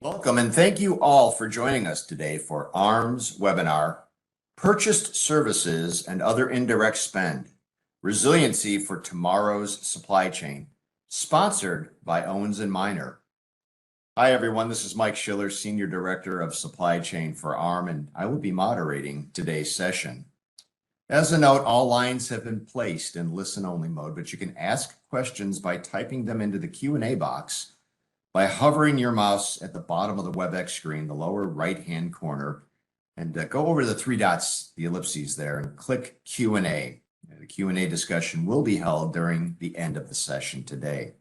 Welcome and thank you all for joining us today for AHRMM's webinar, Purchased Services and Other Indirect Spend, Resiliency for Tomorrow's Supply Chain, sponsored by Owens & Minor. Hi everyone, this is Mike Schiller, Senior Director of Supply Chain for AHRMM, and I will be moderating today's session. As a note, all lines have been placed in listen-only mode, but you can ask questions by typing them into the Q&A box by hovering your mouse at the bottom of the WebEx screen, the lower right-hand corner, and go over the three dots, the ellipses there, and click Q&A. The Q&A discussion will be held during the end of the session today.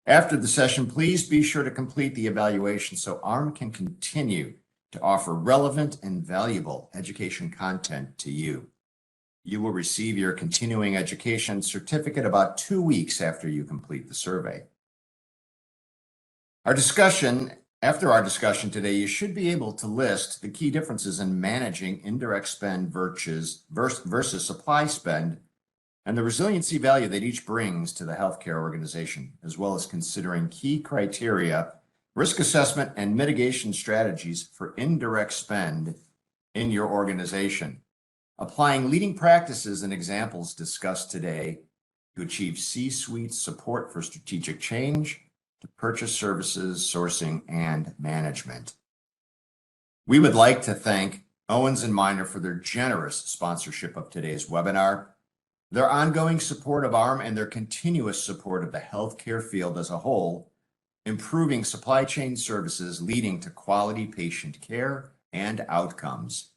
After the session, please be sure to complete the evaluation so AHRMM can continue to offer relevant and valuable education content to you. You will receive your continuing education certificate about 2 weeks after you complete the survey. After our discussion today, you should be able to list the key differences in managing indirect spend versus supply spend and the resiliency value that each brings to the healthcare organization, as well as considering key criteria, risk assessment, and mitigation strategies for indirect spend in your organization. Applying leading practices and examples discussed today to achieve C-suite support for strategic change, to purchase services, sourcing, and management. We would like to thank Owens & Minor for their generous sponsorship of today's webinar, their ongoing support of AHRMM, and their continuous support of the healthcare field as a whole, improving supply chain services leading to quality patient care and outcomes.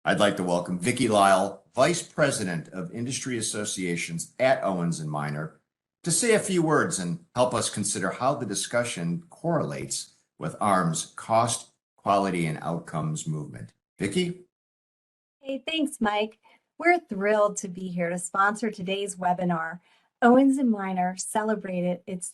I'd like to welcome Vicki Lyle, Vice President of Industry Associations at Owens & Minor, to say a few words and help us consider how the discussion correlates with AHRMM's cost, quality, and outcomes movement. Vicki? Hey, thanks, Mike. We're thrilled to be here to sponsor today's webinar. Owens & Minor celebrated its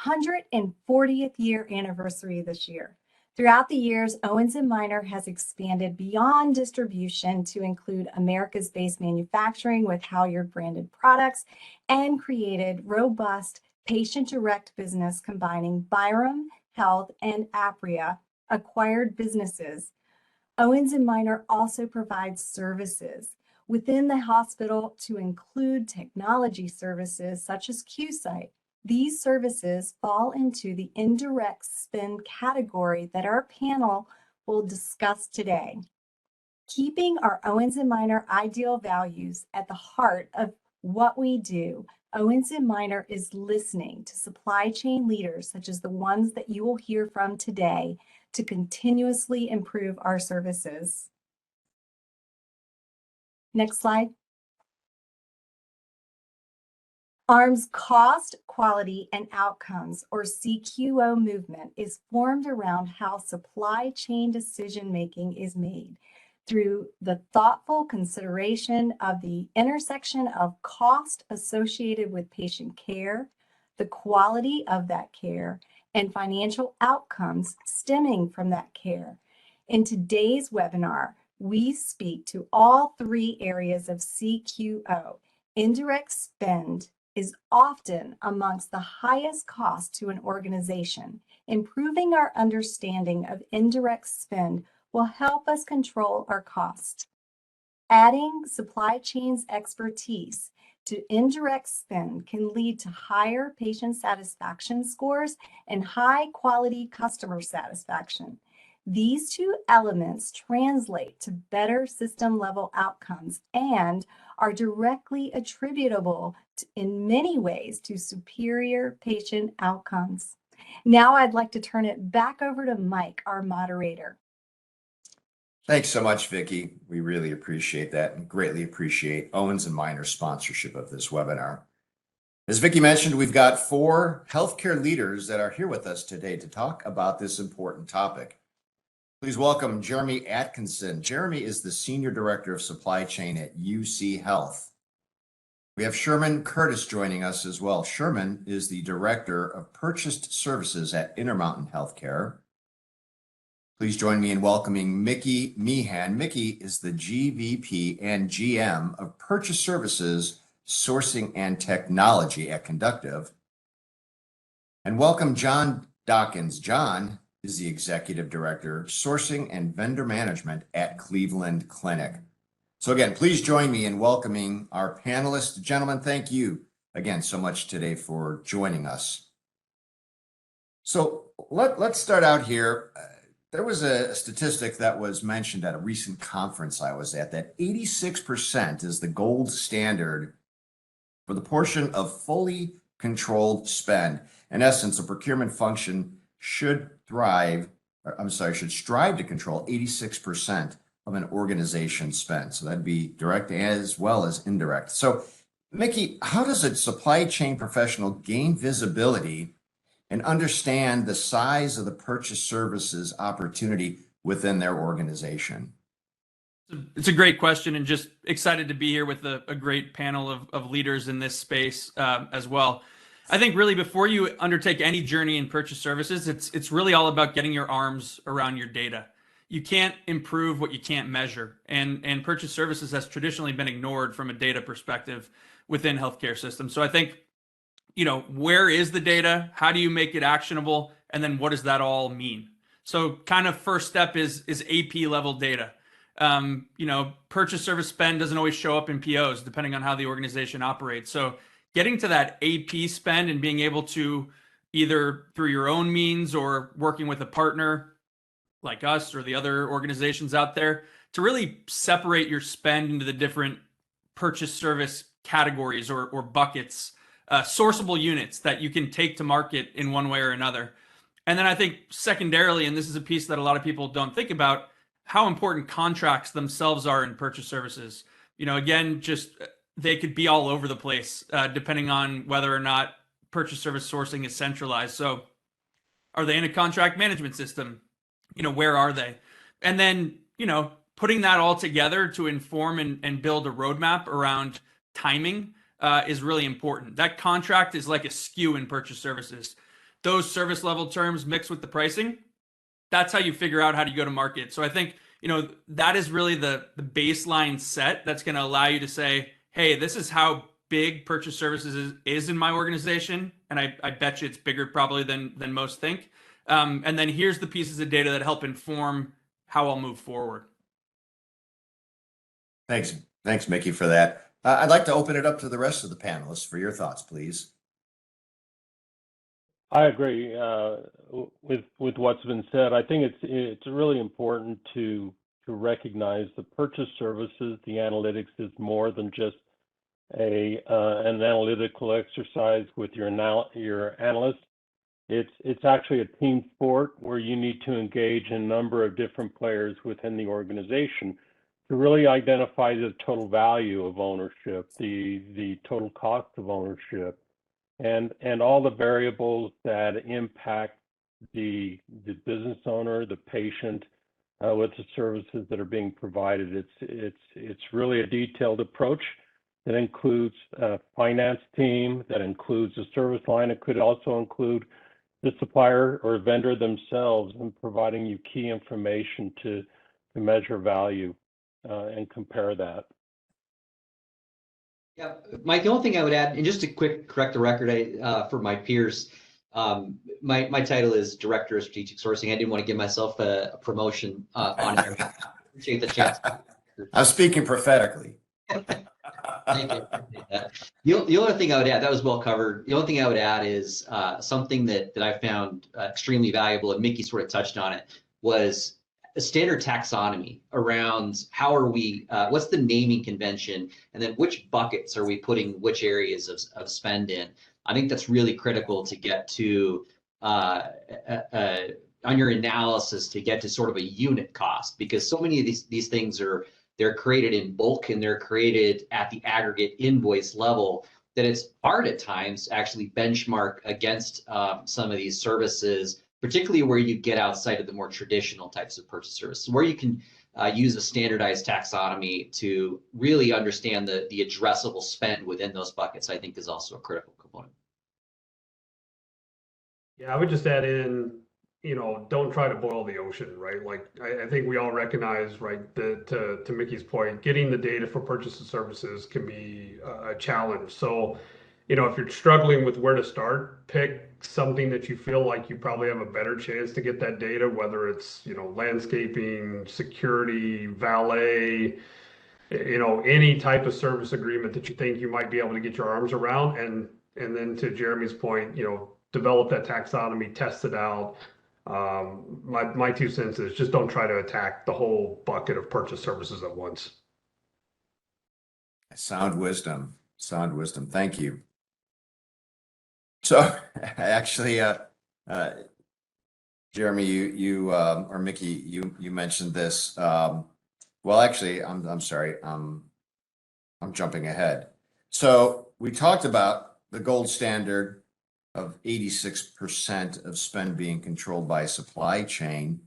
140th year anniversary this year. Throughout the years, Owens & Minor has expanded beyond distribution to include Americas-based manufacturing with Halyard branded products and created robust patient direct business combining Byram Health and Apria acquired businesses. Owens & Minor also provides services within the hospital to include technology services such as QSite. These services fall into the indirect spend category that our panel will discuss today. Keeping our Owens & Minor ideal values at the heart of what we do, Owens & Minor is listening to supply chain leaders such as the ones that you will hear from today to continuously improve our services. Next slide. AHRMM's Cost, Quality, and Outcomes, or CQO movement, is formed around how supply chain decision-making is made through the thoughtful consideration of the intersection of cost associated with patient care, the quality of that care, and financial outcomes stemming from that care. In today's webinar, we speak to all three areas of CQO. Indirect spend is often amongst the highest cost to an organization. Improving our understanding of indirect spend will help us control our cost. Adding supply chain's expertise to indirect spend can lead to higher patient satisfaction scores and high-quality customer satisfaction. These two elements translate to better system-level outcomes and are directly attributable in many ways to superior patient outcomes. Now I'd like to turn it back over to Mike, our moderator. Thanks so much, Vicki. We really appreciate that and greatly appreciate Owens & Minor's sponsorship of this webinar. As Vicki mentioned, we've got 4 healthcare leaders that are here with us today to talk about this important topic. Please welcome Jeremy Atkinson. Jeremy is the Senior Director of Supply Chain at UC Health. We have Sherman Curtis joining us as well. Sherman is the Director of Purchased Services at Intermountain Healthcare. Please join me in welcoming Mickey Meehan. Mickey is the GVP and GM of Purchase Services, Sourcing and Technology at Conductive. And welcome John Dawkins. John is the Executive Director, Sourcing and Vendor Management at Cleveland Clinic. So again, please join me in welcoming our panelists. Gentlemen, thank you again so much today for joining us. So let's start out here. There was a statistic that was mentioned at a recent conference I was at that 86% is the gold standard for the portion of fully controlled spend. In essence, a procurement function should strive to control 86% of an organization's spend. So that'd be direct as well as indirect. So, Mickey, how does a supply chain professional gain visibility and understand the size of the purchase services opportunity within their organization? It's a great question, and just excited to be here with a great panel of leaders in this space as well. I think really before you undertake any journey in purchase services, it's really all about getting your arms around your data. You can't improve what you can't measure, and purchase services has traditionally been ignored from a data perspective within healthcare systems. So I think, where is the data? How do you make it actionable? And then what does that all mean? So kind of first step is AP level data. Purchase service spend doesn't always show up in POs depending on how the organization operates. So getting to that AP spend and being able to either through your own means or working with a partner like us or the other organizations out there to really separate your spend into the different purchase service categories or buckets, sourceable units that you can take to market in one way or another. And then I think secondarily, and this is a piece that a lot of people don't think about, how important contracts themselves are in purchase services. Again, just they could be all over the place depending on whether or not purchase service sourcing is centralized. So are they in a contract management system? Where are they? And then, putting that all together to inform and build a roadmap around timing is really important. That contract is like a SKU in purchase services. Those service level terms mixed with the pricing, that's how you figure out how to go to market. So I think, that is really the baseline set that's going to allow you to say, hey, this is how big purchase services is in my organization. And I bet you it's bigger probably than most think. And then here's the pieces of data that help inform how I'll move forward. Thanks, Mickey, for that. I'd like to open it up to the rest of the panelists for your thoughts, please. I agree with what's been said. I think it's really important to recognize the purchase services. The analytics is more than just an analytical exercise with your analysts. It's actually a team sport where you need to engage a number of different players within the organization to really identify the total value of ownership, the total cost of ownership, and all the variables that impact the business owner, the patient, with the services that are being provided. It's really a detailed approach that includes a finance team, that includes a service line. It could also include the supplier or vendor themselves in providing you key information to measure value and compare that. Yeah, Mike, the only thing I would add, and just to correct the record for my peers, my title is Director of Strategic Sourcing. I didn't want to give myself a promotion on here. Appreciate the chance. I'm speaking prophetically. Thank you. The only thing I would add, that was well covered. The only thing I would add is something that I found extremely valuable, and Mickey sort of touched on it, was a standard taxonomy around how are we, what's the naming convention, and then which buckets are we putting which areas of spend in. I think that's really critical to get to on your analysis to get to sort of a unit cost, because so many of these things they're created in bulk and they're created at the aggregate invoice level, that it's hard at times to actually benchmark against some of these services, particularly where you get outside of the more traditional types of purchase services, where you can use a standardized taxonomy to really understand the addressable spend within those buckets, I think is also a critical component. Yeah, I would just add in, don't try to boil the ocean, right? Like, I think we all recognize, right, that to Mickey's point, getting the data for purchase of services can be a challenge. So, if you're struggling with where to start, pick something that you feel like you probably have a better chance to get that data, whether it's, landscaping, security, valet, any type of service agreement that you think you might be able to get your arms around. And then to Jeremy's point, develop that taxonomy, test it out. My 2 cents is just don't try to attack the whole bucket of purchase services at once. Sound wisdom. Sound wisdom. Thank you. So actually, Jeremy, you or Mickey, you mentioned this. Well, actually, I'm sorry. I'm jumping ahead. So we talked about the gold standard of 86% of spend being controlled by supply chain.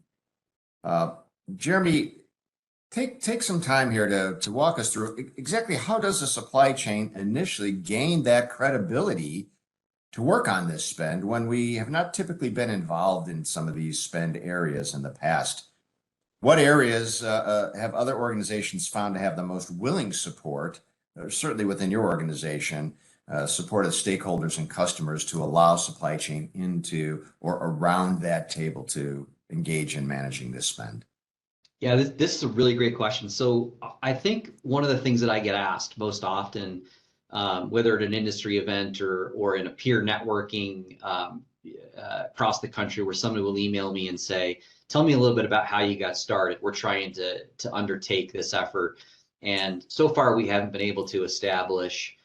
Jeremy, take some time here to walk us through exactly how does the supply chain initially gain that credibility to work on this spend when we have not typically been involved in some of these spend areas in the past? What areas have other organizations found to have the most willing support, certainly within your organization, support of stakeholders and customers to allow supply chain into or around that table to engage in managing this spend? Yeah, this is a really great question. So I think one of the things that I get asked most often, whether at an industry event or in a peer networking across the country, where somebody will email me and say, tell me a little bit about how you got started. We're trying to undertake this effort. And so far, we haven't been able to establish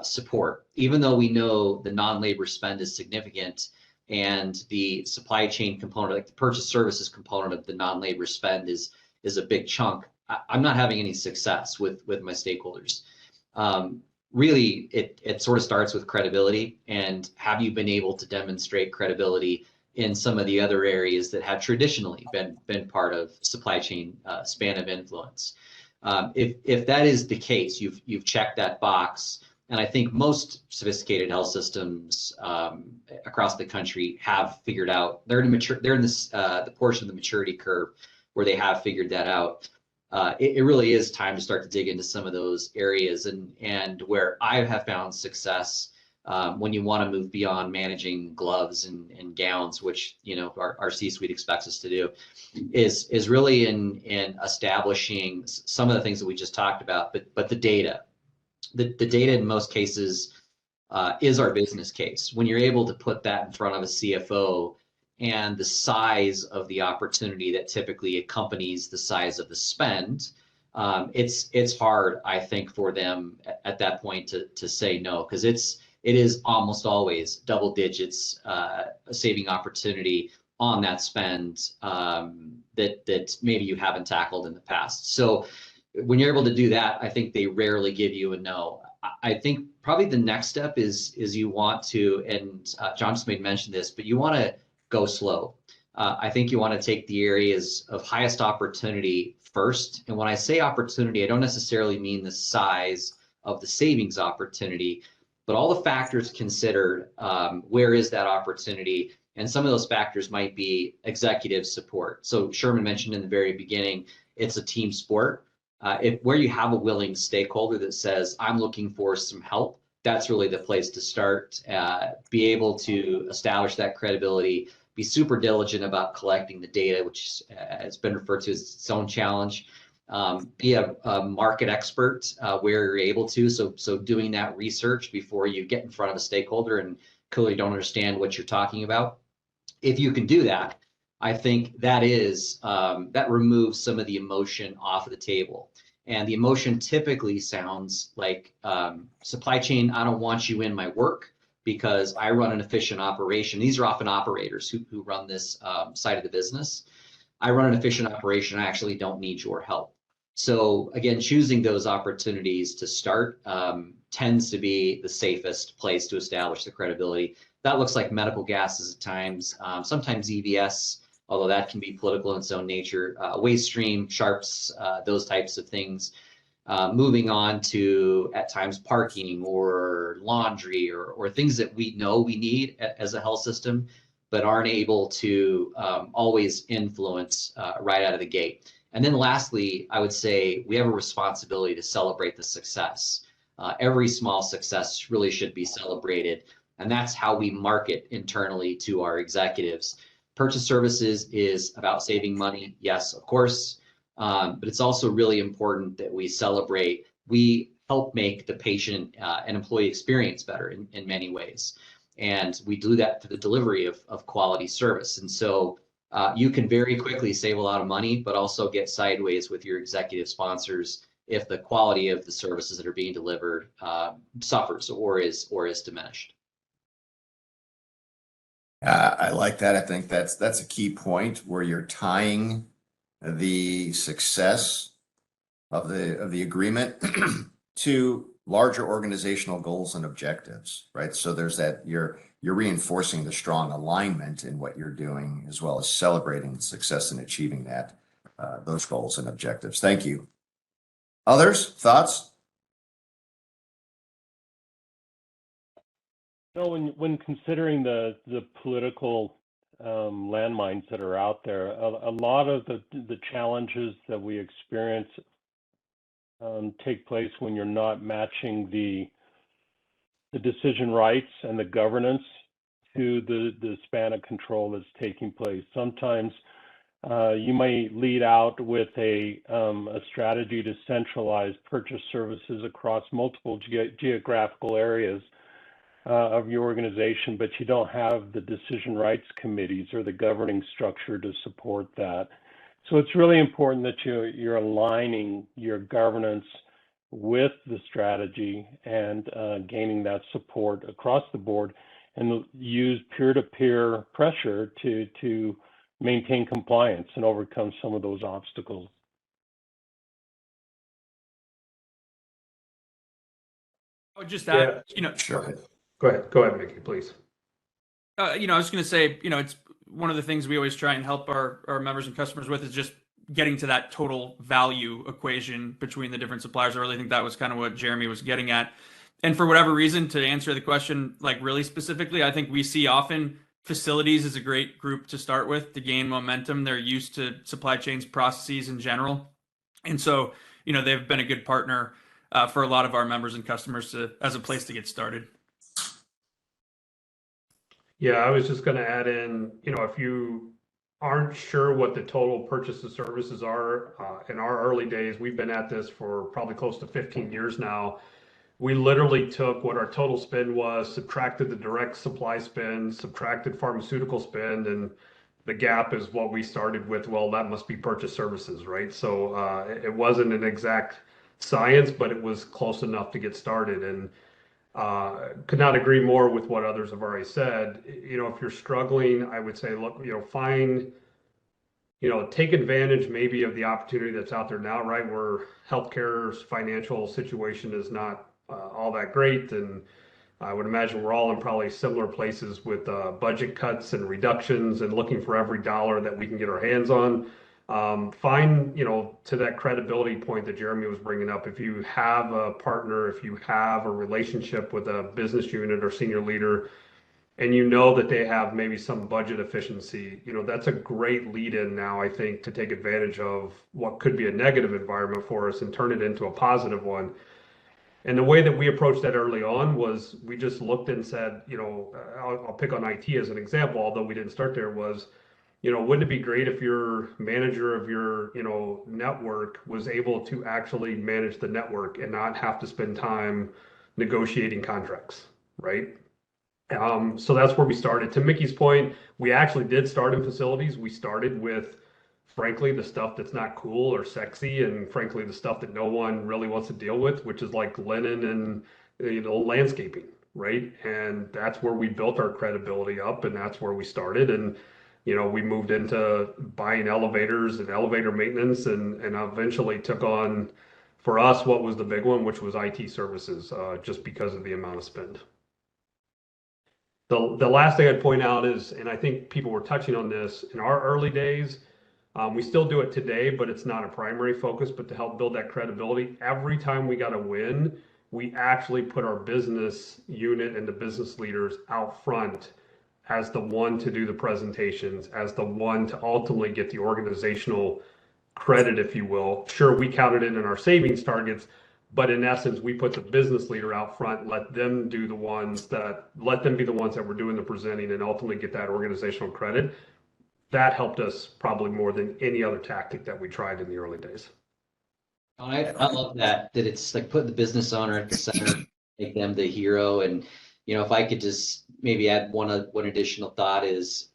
support, even though we know the non-labor spend is significant and the supply chain component, like the purchase services component of the non-labor spend is a big chunk. I'm not having any success with my stakeholders. Really, it sort of starts with credibility, and have you been able to demonstrate credibility in some of the other areas that have traditionally been part of supply chain span of influence? If that is the case, you've checked that box. And I think most sophisticated health systems across the country have figured out, they're in this the portion of the maturity curve where they have figured that out. It really is time to start to dig into some of those areas, and where I have found success when you want to move beyond managing gloves and gowns, which our C-suite expects us to do, is really in establishing some of the things that we just talked about, but the data. The data in most cases is our business case. When you're able to put that in front of a CFO and the size of the opportunity that typically accompanies the size of the spend, it's hard, I think, for them at that point to say no, because it is almost always double digits saving opportunity on that spend that maybe you haven't tackled in the past. So when you're able to do that, I think they rarely give you a no. I think probably the next step is you want to, and John just made mention this, but you want to go slow. I think you want to take the areas of highest opportunity first. And when I say opportunity, I don't necessarily mean the size of the savings opportunity, but all the factors considered, where is that opportunity? And some of those factors might be executive support. So Sherman mentioned in the very beginning, it's a team sport. Where you have a willing stakeholder that says, I'm looking for some help, that's really the place to start. Be able to establish that credibility, be super diligent about collecting the data, which has been referred to as its own challenge. Be a market expert where you're able to. So doing that research before you get in front of a stakeholder and clearly don't understand what you're talking about. If you can do that, I think that removes some of the emotion off of the table. And the emotion typically sounds like supply chain, I don't want you in my work because I run an efficient operation. These are often operators who run this side of the business. I run an efficient operation. I actually don't need your help. So again, choosing those opportunities to start tends to be the safest place to establish the credibility. That looks like medical gases at times, sometimes EVS, although that can be political in its own nature, waste stream, sharps, those types of things. Moving on to, at times, parking or laundry or things that we know we need as a health system, but aren't able to always influence right out of the gate. And then lastly, I would say we have a responsibility to celebrate the success. Every small success really should be celebrated. And that's how we market internally to our executives. Purchase services is about saving money. Yes, of course. But it's also really important that we celebrate. We help make the patient and employee experience better in many ways. And we do that through the delivery of quality service. And so you can very quickly save a lot of money, but also get sideways with your executive sponsors if the quality of the services that are being delivered suffers or is diminished. I like that. I think that's a key point where you're tying the success of the agreement to larger organizational goals and objectives, right? So there's that you're reinforcing the strong alignment in what you're doing, as well as celebrating the success in achieving that those goals and objectives. Thank you. Others, thoughts? When considering the political landmines that are out there, a lot of the challenges that we experience take place when you're not matching the decision rights and the governance to the span of control that's taking place. Sometimes you may lead out with a strategy to centralize purchase services across multiple geographical areas of your organization, but you don't have the decision rights committees or the governing structure to support that. So it's really important that you're aligning your governance with the strategy and gaining that support across the board, and use peer-to-peer pressure to maintain compliance and overcome some of those obstacles. I would just add, Sure. Go ahead, Mickey, please. I was going to say, it's one of the things we always try and help our members and customers with is just getting to that total value equation between the different suppliers. I really think that was kind of what Jeremy was getting at. And for whatever reason, to answer the question, like really specifically, I think we see often facilities is a great group to start with to gain momentum. They're used to supply chains processes in general. And so, they've been a good partner for a lot of our members and customers as a place to get started. Yeah, I was just going to add in, if you aren't sure what the total purchase of services are, in our early days, we've been at this for probably close to 15 years now. We literally took what our total spend was, subtracted the direct supply spend, subtracted pharmaceutical spend, and the gap is what we started with. Well, that must be purchase services, right? So it wasn't an exact science, but it was close enough to get started. And could not agree more with what others have already said. If you're struggling, I would say, look, take advantage maybe of the opportunity that's out there now, right? Where healthcare's financial situation is not all that great. And I would imagine we're all in probably similar places with budget cuts and reductions and looking for every dollar that we can get our hands on. Find, to that credibility point that Jeremy was bringing up, if you have a partner, if you have a relationship with a business unit or senior leader, and that they have maybe some budget efficiency, that's a great lead in now, I think, to take advantage of what could be a negative environment for us and turn it into a positive one. And the way that we approached that early on was we just looked and said, I'll pick on IT as an example, although we didn't start there, was, wouldn't it be great if your manager of your, network was able to actually manage the network and not have to spend time negotiating contracts, right? So that's where we started. To Mickey's point, we actually did start in facilities. We started with, frankly, the stuff that's not cool or sexy, and frankly, the stuff that no one really wants to deal with, which is like linen and, landscaping, right? And that's where we built our credibility up, and that's where we started. And we moved into buying elevators and elevator maintenance, and eventually took on, for us, what was the big one, which was IT services, just because of the amount of spend. The last thing I'd point out is, and I think people were touching on this, in our early days, we still do it today, but it's not a primary focus, but to help build that credibility, every time we got a win, we actually put our business unit and the business leaders out front as the one to do the presentations, as the one to ultimately get the organizational credit, if you will. Sure, we counted it in our savings targets, But in essence, we put the business leader out front, let them be the ones that were doing the presenting and ultimately get that organizational credit. That helped us probably more than any other tactic that we tried in the early days. I love that it's like putting the business owner at the center, make them the hero. And, if I could just maybe add one additional thought is,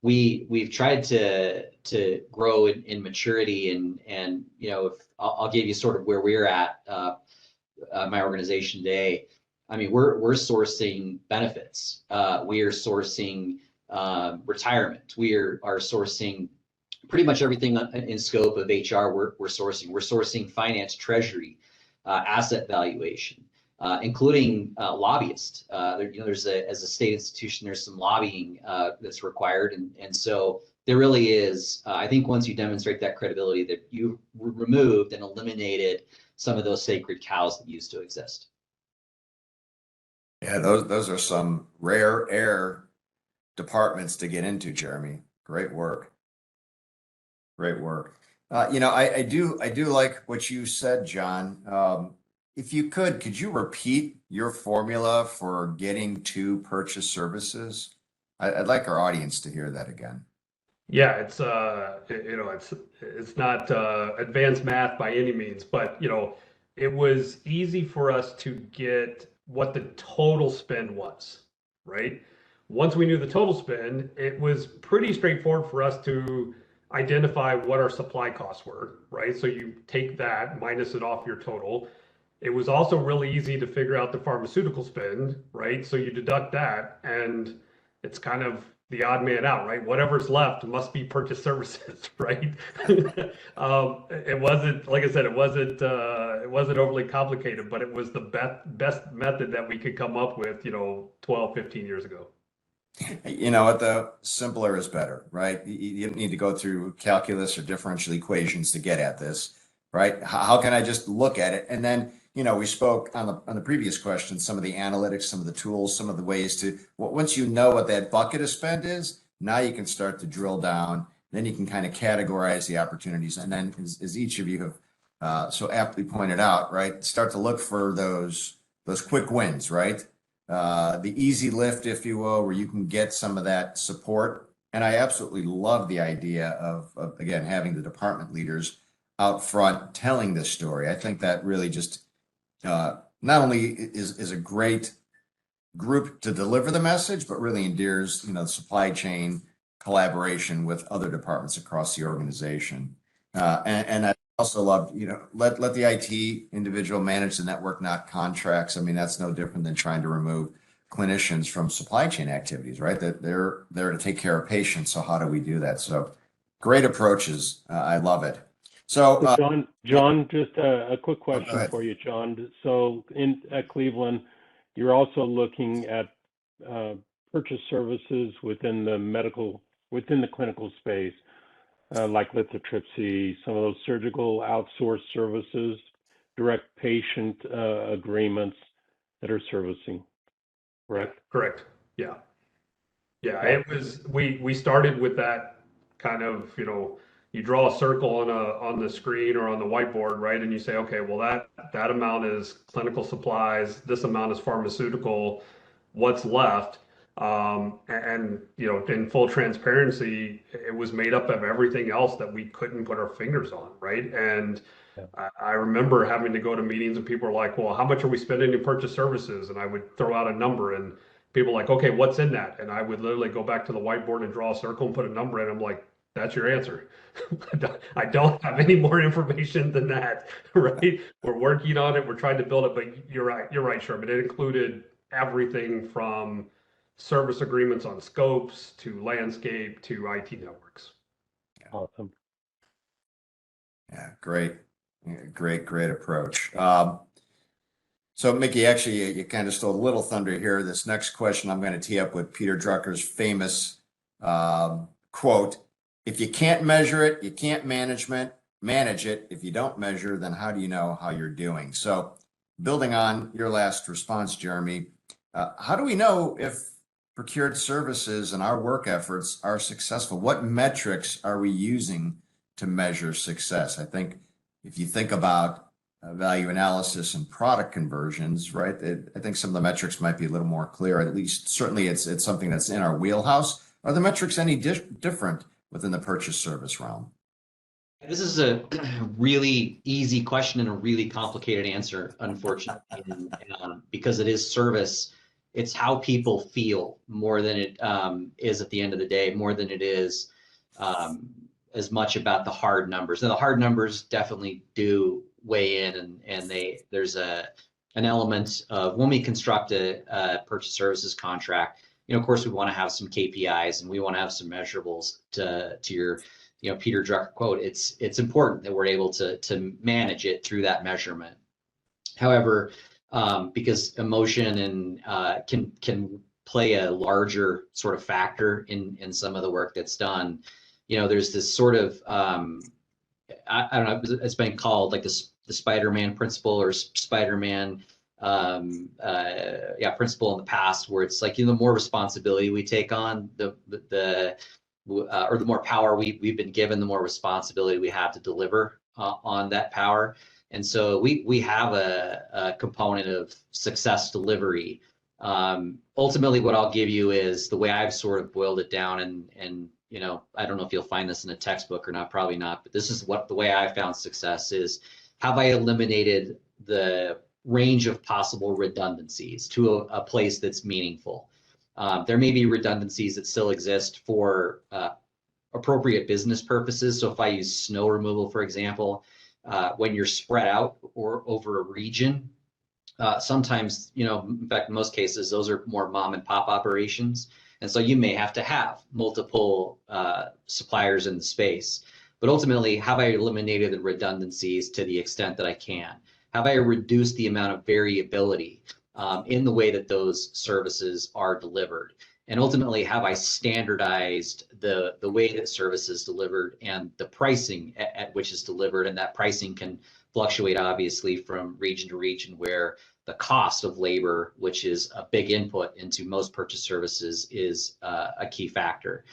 we've tried to grow in maturity and, if I'll give you sort of where we're at, my organization today. I mean, we're sourcing benefits. We are sourcing retirement. We are sourcing pretty much everything in scope of HR. We're sourcing finance, treasury, asset valuation, including lobbyists. There's as a state institution, there's some lobbying that's required, and so there really is. I think once you demonstrate that credibility, that you removed and eliminated some of those sacred cows that used to exist. Yeah, those are some rare air departments to get into, Jeremy. Great work. Great work. I do like what you said, John. If you could you repeat your formula for getting to purchase services? I'd like our audience to hear that again. Yeah, it's it's not advanced math by any means, but it was easy for us to get what the total spend was, right? Once we knew the total spend, it was pretty straightforward for us to identify what our supply costs were, right? So you take that, minus it off your total. It was also really easy to figure out the pharmaceutical spend, right? So you deduct that, and it's kind of the odd man out, right? Whatever's left must be purchase services, right? It wasn't, like I said, it wasn't overly complicated, but it was the best method that we could come up with, 12, 15 years ago. You know what, though? Simpler is better, right? You don't need to go through calculus or differential equations to get at this, right? How can I just look at it? And then, we spoke on the previous question, some of the analytics, some of the tools, some of the ways to, once you know what that bucket of spend is, now you can start to drill down. Then you can kind of categorize the opportunities. And then, as each of you have so aptly pointed out, right, start to look for those quick wins, right? The easy lift, if you will, where you can get some of that support. And I absolutely love the idea of again, having the department leaders out front telling this story. I think that really just not only is a great group to deliver the message, but really endears, the supply chain collaboration with other departments across the organization. And I also love, let the IT individual manage the network, not contracts. I mean, that's no different than trying to remove clinicians from supply chain activities, right? That they're there to take care of patients. So how do we do that? So great approaches. I love it. So John, just a quick question for you, John. So at Cleveland, you're also looking at purchase services within the clinical space, like lithotripsy, some of those surgical outsourced services, direct patient agreements that are servicing, correct? Correct. Yeah. Yeah, it was, we started with that kind of, you draw a circle on the screen or on the whiteboard, right? And you say, okay, well, that amount is clinical supplies, this amount is pharmaceutical, what's left? And in full transparency, it was made up of everything else that we couldn't put our fingers on, right? And I remember having to go to meetings and people were like, well, how much are we spending in purchase services? And I would throw out a number and people were like, okay, what's in that? And I would literally go back to the whiteboard and draw a circle and put a number in. I'm like, that's your answer. I don't have any more information than that, right? We're working on it. We're trying to build it, but you're right, Sherman. It included everything from service agreements on scopes to landscape to IT networks. Awesome. Yeah, great approach. So Mickey, actually, you kind of stole a little thunder here. This next question I'm going to tee up with Peter Drucker's famous quote: "If you can't measure it, you can't manage it. If you don't measure, then how do you know how you're doing?" So building on your last response, Jeremy, how do we know if procured services and our work efforts are successful? What metrics are we using to measure success? I think if you think about value analysis and product conversions, right? I think some of the metrics might be a little more clear. At least, certainly, it's something that's in our wheelhouse. Are the metrics any different within the purchase service realm? This is a really easy question and a really complicated answer, unfortunately, because it is service. It's how people feel more than it is at the end of the day, more than it is as much about the hard numbers. Now, the hard numbers definitely do weigh in, and there's an element of when we construct a purchase services contract. Of course, we want to have some KPIs and we want to have some measurables to your Peter Drucker quote. It's important that we're able to manage it through that measurement. However, because emotion and can play a larger sort of factor in some of the work that's done, there's this sort of I don't know, it's been called like the Spider-Man principle or Spider-Man principle in the past, where it's like, the more responsibility we take on, or the more power we've been given, the more responsibility we have to deliver on that power. And so we have a component of success delivery. Ultimately, what I'll give you is the way I've sort of boiled it down, and I don't know if you'll find this in a textbook or not, probably not, but this is what the way I found success is: have I eliminated the range of possible redundancies to a place that's meaningful? There may be redundancies that still exist for appropriate business purposes. So if I use snow removal, for example, when you're spread out or over a region, sometimes, in fact, in most cases, those are more mom and pop operations. And so you may have to have multiple suppliers in the space. But ultimately, have I eliminated the redundancies to the extent that I can? Have I reduced the amount of variability in the way that those services are delivered? And ultimately, have I standardized the way that service is delivered and the pricing at which is delivered? And that pricing can fluctuate, obviously, from region to region, where the cost of labor, which is a big input into most purchase services, is a key factor.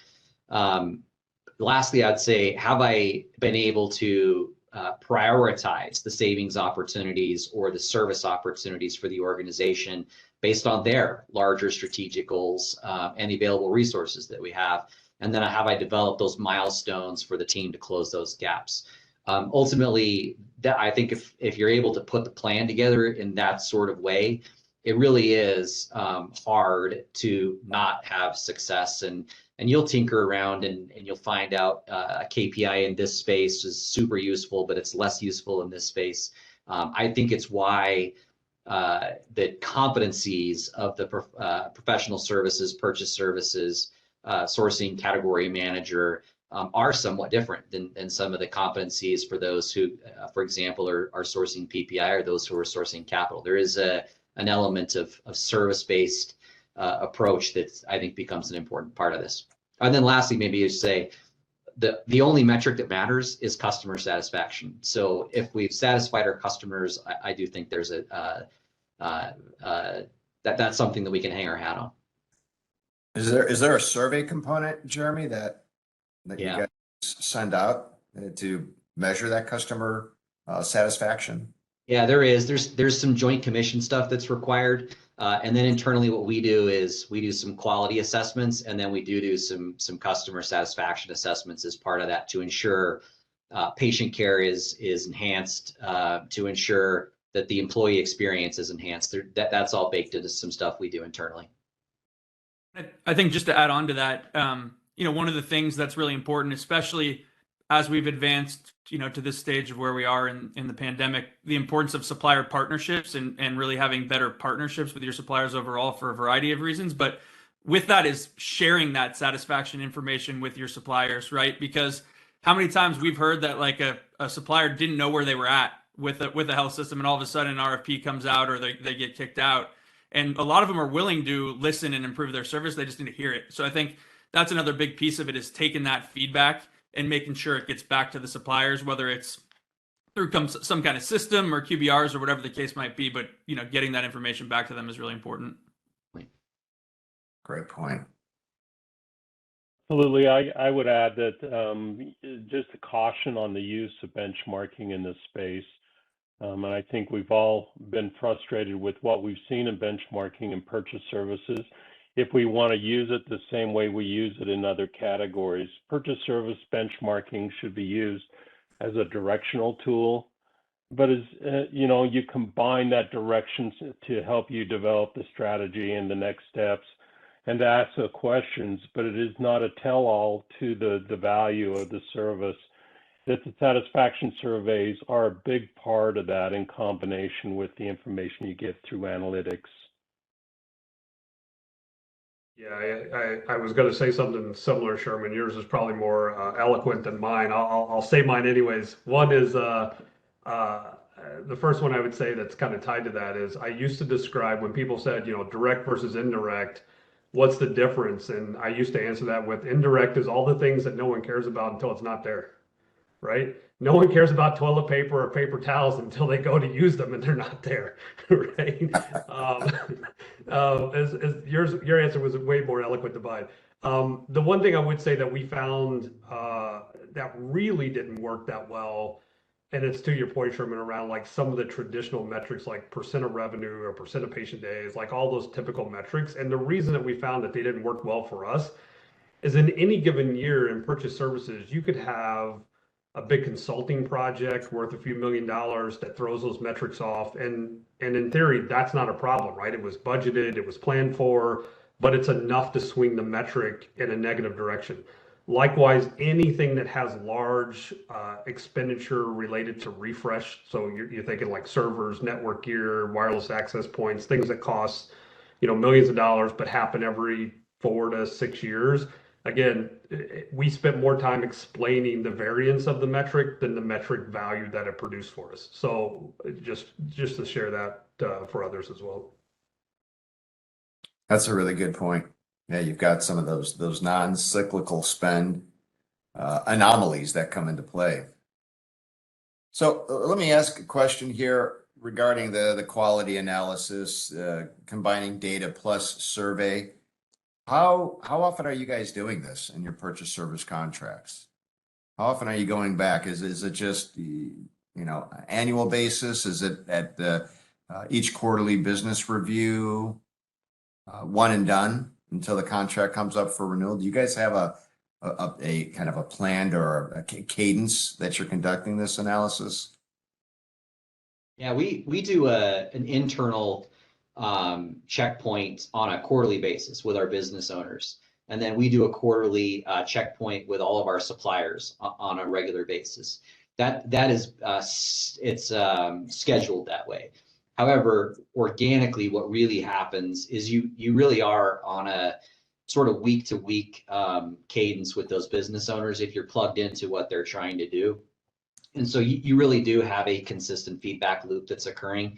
Lastly, I'd say, have I been able to prioritize the savings opportunities or the service opportunities for the organization based on their larger strategic goals and the available resources that we have? And then have I developed those milestones for the team to close those gaps? Ultimately, I think if you're able to put the plan together in that sort of way, it really is hard to not have success. And you'll tinker around and you'll find out a KPI in this space is super useful, but it's less useful in this space. I think it's why the competencies of the professional services, purchase services, sourcing category manager are somewhat different than some of the competencies for those who, for example, are sourcing PPI or those who are sourcing capital. There is an element of service-based approach that I think becomes an important part of this. And then lastly, maybe you say the only metric that matters is customer satisfaction. So if we've satisfied our customers, I do think there's that's something that we can hang our hat on. Is there a survey component, Jeremy, that you guys send out to measure that customer satisfaction? Yeah, there is. There's some joint commission stuff that's required. And then internally, what we do is we do some quality assessments, and then we do some customer satisfaction assessments as part of that to ensure patient care is enhanced, to ensure that the employee experience is enhanced. That's all baked into some stuff we do internally. I think just to add on to that, one of the things that's really important, especially as we've advanced, to this stage of where we are in the pandemic, the importance of supplier partnerships and really having better partnerships with your suppliers overall for a variety of reasons. But with that is sharing that satisfaction information with your suppliers, right? Because how many times we've heard that like a supplier didn't know where they were at with a health system, and all of a sudden an RFP comes out or they get kicked out. And a lot of them are willing to listen and improve their service. They just need to hear it. So I think that's another big piece of it, is taking that feedback and making sure it gets back to the suppliers, whether it's through some kind of system or QBRs or whatever the case might be. But, getting that information back to them is really important. Great point. Absolutely. I would add that just a caution on the use of benchmarking in this space. And I think we've all been frustrated with what we've seen in benchmarking and purchase services. If we want to use it the same way we use it in other categories, purchase service benchmarking should be used as a directional tool. But as you combine that direction to help you develop the strategy and the next steps and to ask the questions, but it is not a tell-all to the value of the service. That the satisfaction surveys are a big part of that in combination with the information you get through analytics. Yeah, I was going to say something similar, Sherman. Yours is probably more eloquent than mine. I'll say mine anyways. One is the first one I would say that's kind of tied to that is I used to describe when people said, direct versus indirect, what's the difference? And I used to answer that with indirect is all the things that no one cares about until it's not there, right? No one cares about toilet paper or paper towels until they go to use them and they're not there, right? As your answer was way more eloquent than mine. The one thing I would say that we found that really didn't work that well, and it's to your point, Sherman, around like some of the traditional metrics like percent of revenue or percent of patient days, like all those typical metrics. And the reason that we found that they didn't work well for us is in any given year in purchase services, you could have a big consulting project worth a few $1 million that throws those metrics off. And in theory, that's not a problem, right? It was budgeted, it was planned for, but it's enough to swing the metric in a negative direction. Likewise, anything that has large expenditure related to refresh, so you're thinking like servers, network gear, wireless access points, things that cost millions of dollars but happen every 4 to 6 years. Again, we spent more time explaining the variance of the metric than the metric value that it produced for us. So just to share that for others as well. That's a really good point. Yeah, you've got some of those non-cyclical spend anomalies that come into play. So let me ask a question here regarding the quality analysis, combining data plus survey. How often are you guys doing this in your purchase service contracts? How often are you going back? Is it just annual basis? Is it at each quarterly business review, one and done until the contract comes up for renewal? Do you guys have a kind of a planned or a cadence that you're conducting this analysis? Yeah, we do an internal checkpoint on a quarterly basis with our business owners. And then we do a quarterly checkpoint with all of our suppliers on a regular basis. That is it's scheduled that way. However, organically, what really happens is you really are on a sort of week to week cadence with those business owners if you're plugged into what they're trying to do. And so you really do have a consistent feedback loop that's occurring.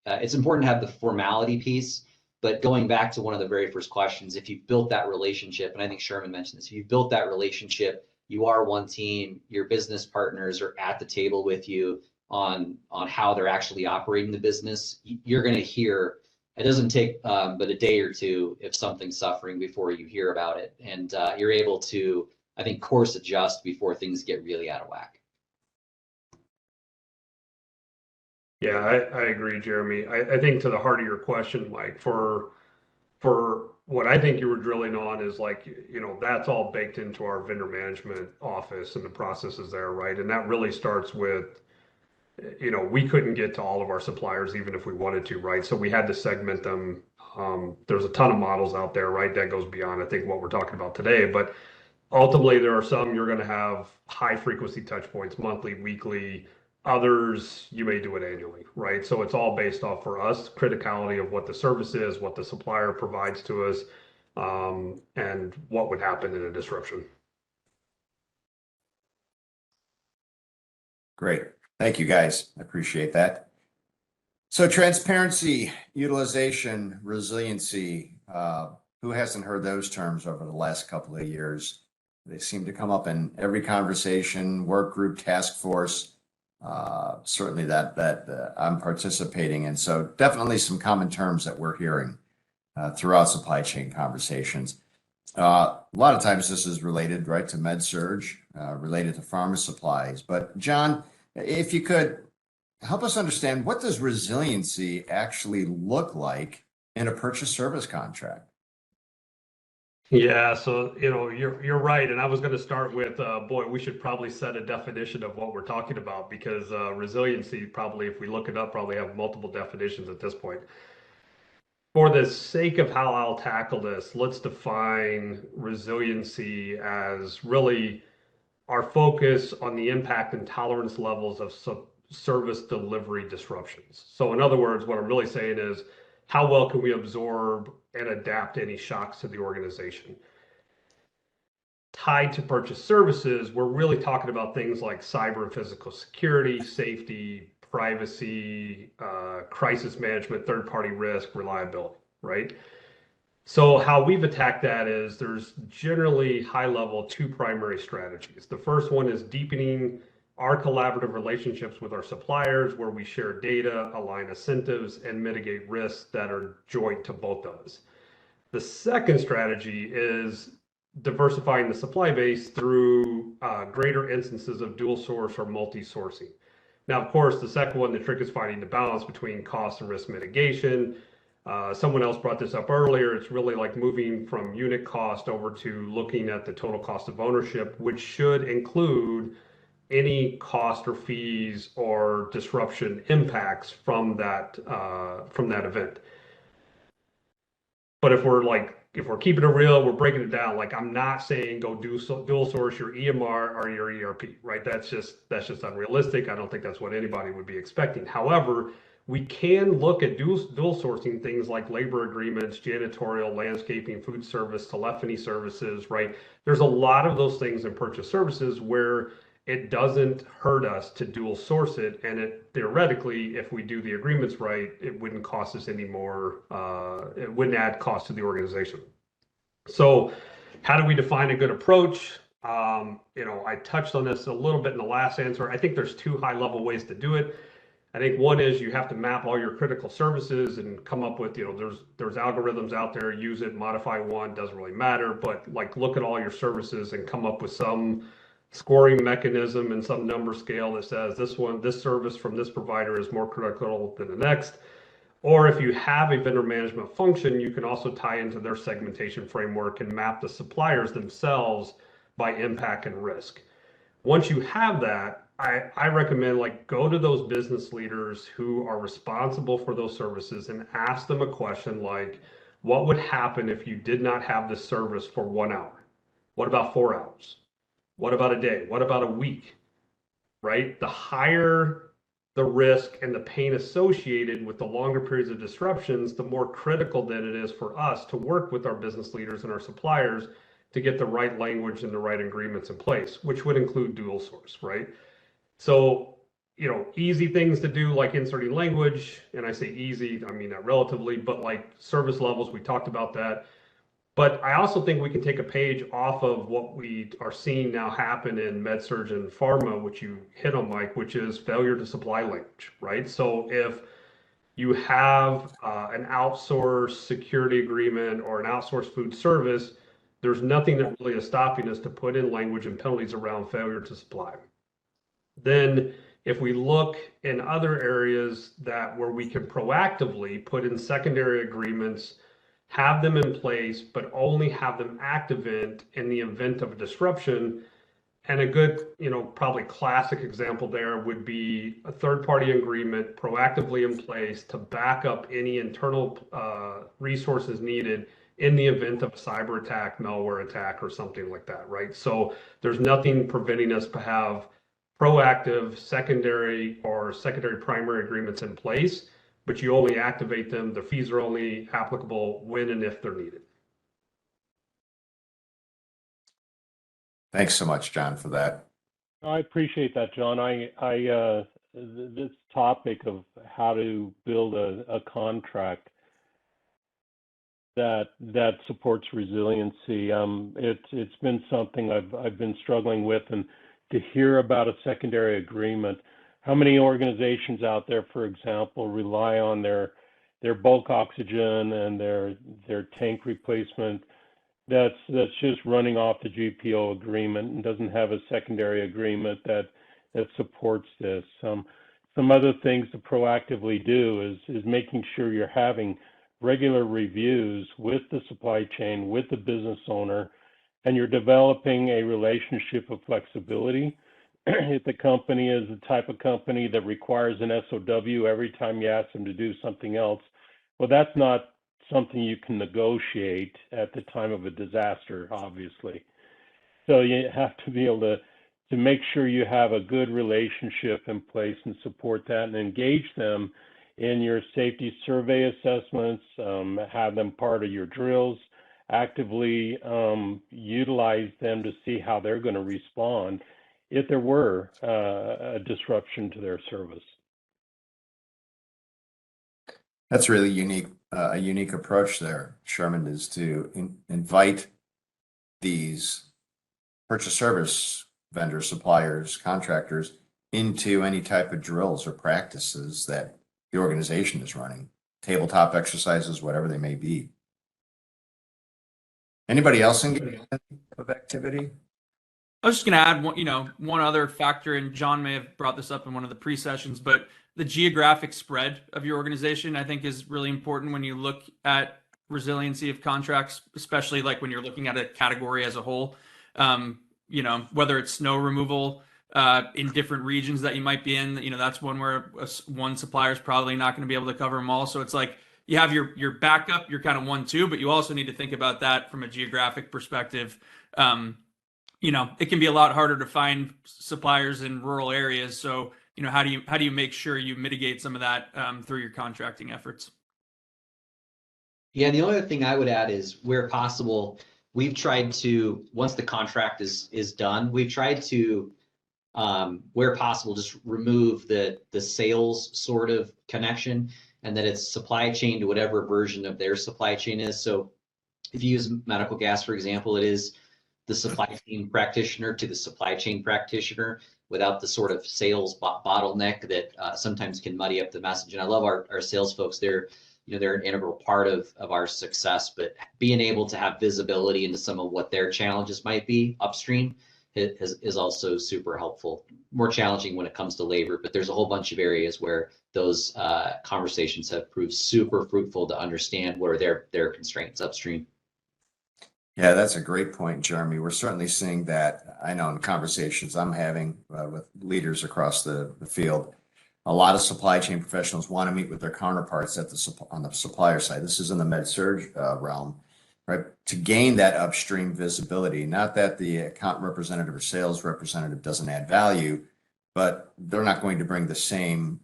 It's important to have the formality piece, but going back to one of the very first questions, if you've built that relationship, and I think Sherman mentioned this, if you've built that relationship, you are one team, your business partners are at the table with you on how they're actually operating the business, you're going to hear, it doesn't take but a day or two if something's suffering before you hear about it. And you're able to, I think, course adjust before things get really out of whack. Yeah, I agree, Jeremy. I think to the heart of your question, Mike, for what I think you were drilling on is like, that's all baked into our vendor management office and the processes there, right? And that really starts with, we couldn't get to all of our suppliers even if we wanted to, right? So we had to segment them. There's a ton of models out there, right? That goes beyond, I think, what we're talking about today. But ultimately, there are some you're going to have high frequency touch points, monthly, weekly. Others, you may do it annually, right? So it's all based off for us, criticality of what the service is, what the supplier provides to us, and what would happen in a disruption. Great. Thank you, guys. I appreciate that. So transparency, utilization, resiliency, who hasn't heard those terms over the last couple of years? They seem to come up in every conversation, work group, task force, certainly that I'm participating in. So definitely some common terms that we're hearing throughout supply chain conversations. A lot of times this is related, right, to med surge, related to pharma supplies. But John, if you could help us understand, what does resiliency actually look like in a purchase service contract? Yeah, so you're right, and I was going to start with boy, we should probably set a definition of what we're talking about because resiliency probably, if we look it up, probably have multiple definitions at this point. For the sake of how I'll tackle this, let's define resiliency as really our focus on the impact and tolerance levels of service delivery disruptions. So in other words, what I'm really saying is how well can we absorb and adapt any shocks to the organization? Tied to purchase services, we're really talking about things like cyber and physical security, safety, privacy, crisis management, third-party risk, reliability, right? So how we've attacked that is there's generally high level two primary strategies. The first one is deepening our collaborative relationships with our suppliers where we share data, align incentives, and mitigate risks that are joint to both of us. The second strategy is diversifying the supply base through greater instances of dual source or multi-sourcing. Now, of course, the second one, the trick is finding the balance between cost and risk mitigation. Someone else brought this up earlier. It's really like moving from unit cost over to looking at the total cost of ownership, which should include any cost or fees or disruption impacts from that event. But if we're keeping it real, we're breaking it down. Like I'm not saying go dual source your EMR or your ERP, right? That's just unrealistic. I don't think that's what anybody would be expecting. However, we can look at dual sourcing things like labor agreements, janitorial, landscaping, food service, telephony services, right? There's a lot of those things in purchase services where it doesn't hurt us to dual source it. And it theoretically, if we do the agreements right, it wouldn't cost us any more. It wouldn't add cost to the organization. So how do we define a good approach? I touched on this a little bit in the last answer. I think there's two high level ways to do it. I think one is you have to map all your critical services and come up with, there's algorithms out there, use it, modify one, doesn't really matter, but like look at all your services and come up with some scoring mechanism and some number scale that says this service from this provider is more critical than the next. Or if you have a vendor management function, you can also tie into their segmentation framework and map the suppliers themselves by impact and risk. Once you have that, I recommend go to those business leaders who are responsible for those services and ask them a question like, what would happen if you did not have this service for 1 hour? What about 4 hours? What about a day? What about a week? Right? The higher the risk and the pain associated with the longer periods of disruptions, the more critical then it is for us to work with our business leaders and our suppliers to get the right language and the right agreements in place, which would include dual source, right? So, easy things to do like inserting language, and I say easy, I mean that relatively, but like service levels, we talked about that. But I also think we can take a page off of what we are seeing now happen in med-surg and pharma, which you hit on, Mike, which is failure to supply language, right? So if you have an outsourced security agreement or an outsourced food service, there's nothing that really is stopping us to put in language and penalties around failure to supply. Then if we look in other areas where we can proactively put in secondary agreements, have them in place, but only have them activate in the event of a disruption. And a good, probably classic example there would be a third-party agreement proactively in place to back up any internal resources needed in the event of a cyber attack, malware attack, or something like that, right? So there's nothing preventing us to have proactive secondary or secondary primary agreements in place, but you only activate them. The fees are only applicable when and if they're needed. Thanks so much, John, for that. I appreciate that, John. This topic of how to build a contract that supports resiliency, it's been something I've been struggling with, and to hear about a secondary agreement. How many organizations out there, for example, rely on their bulk oxygen and their tank replacement that's just running off the GPO agreement and doesn't have a secondary agreement that supports this? some other things to proactively do is making sure you're having regular reviews with the supply chain, with the business owner, and you're developing a relationship of flexibility. If the company is the type of company that requires an SOW every time you ask them to do something else, well, that's not something you can negotiate at the time of a disaster, obviously. So you have to be able to make sure you have a good relationship in place and support that and engage them in your safety survey assessments, have them part of your drills, actively utilize them to see how they're going to respond if there were a disruption to their service. That's really unique, a unique approach there, Sherman, is to invite these purchase service vendors, suppliers, contractors into any type of drills or practices that the organization is running, tabletop exercises, whatever they may be. Anybody else engaged of activity? I was just going to add one other factor, and John may have brought this up in one of the pre-sessions, but the geographic spread of your organization, I think, is really important when you look at resiliency of contracts, especially like when you're looking at a category as a whole. Whether it's snow removal in different regions that you might be in, that's one where one supplier is probably not going to be able to cover them all. So it's like you have your backup, your kind of 1-2, but you also need to think about that from a geographic perspective. It can be a lot harder to find suppliers in rural areas. So, how do you make sure you mitigate some of that through your contracting efforts? Yeah, the only other thing I would add is where possible, we've tried to, once the contract is done, we've tried to, where possible, just remove the sales sort of connection, and that it's supply chain to whatever version of their supply chain is. So if you use medical gas, for example, it is the supply chain practitioner to the supply chain practitioner without the sort of sales bottleneck that sometimes can muddy up the message. And I love our sales folks. They're an integral part of our success, but being able to have visibility into some of what their challenges might be upstream is also super helpful. More challenging when it comes to labor, but there's a whole bunch of areas where those conversations have proved super fruitful to understand what are their constraints upstream. Yeah, that's a great point, Jeremy. We're certainly seeing that. I know in conversations I'm having with leaders across the field, a lot of supply chain professionals want to meet with their counterparts on the supplier side. This is in the med-surg realm, right? To gain that upstream visibility. Not that the account representative or sales representative doesn't add value, but they're not going to bring the same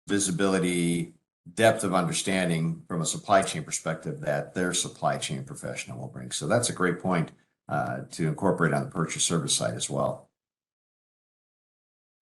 visibility, depth of understanding from a supply chain perspective that their supply chain professional will bring. So that's a great point to incorporate on the purchase service side as well.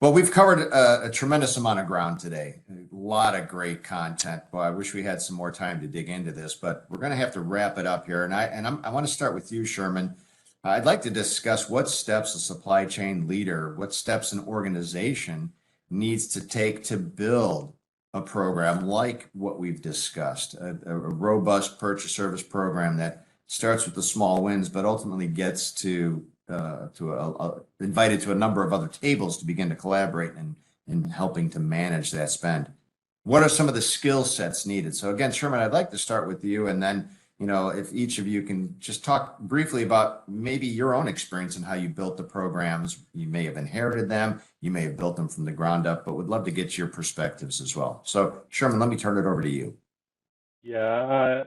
Well, we've covered a tremendous amount of ground today. A lot of great content. Well, I wish we had some more time to dig into this, but we're going to have to wrap it up here. And I want to start with you, Sherman. I'd like to discuss what steps a supply chain leader, what steps an organization needs to take to build a program like what we've discussed, a robust purchase service program that starts with the small wins, but ultimately gets invited to a number of other tables to begin to collaborate in helping to manage that spend. What are some of the skill sets needed? So again, Sherman, I'd like to start with you, and then if each of you can just talk briefly about maybe your own experience and how you built the programs. You may have inherited them, you may have built them from the ground up, but would love to get your perspectives as well. So Sherman, let me turn it over to you. Yeah,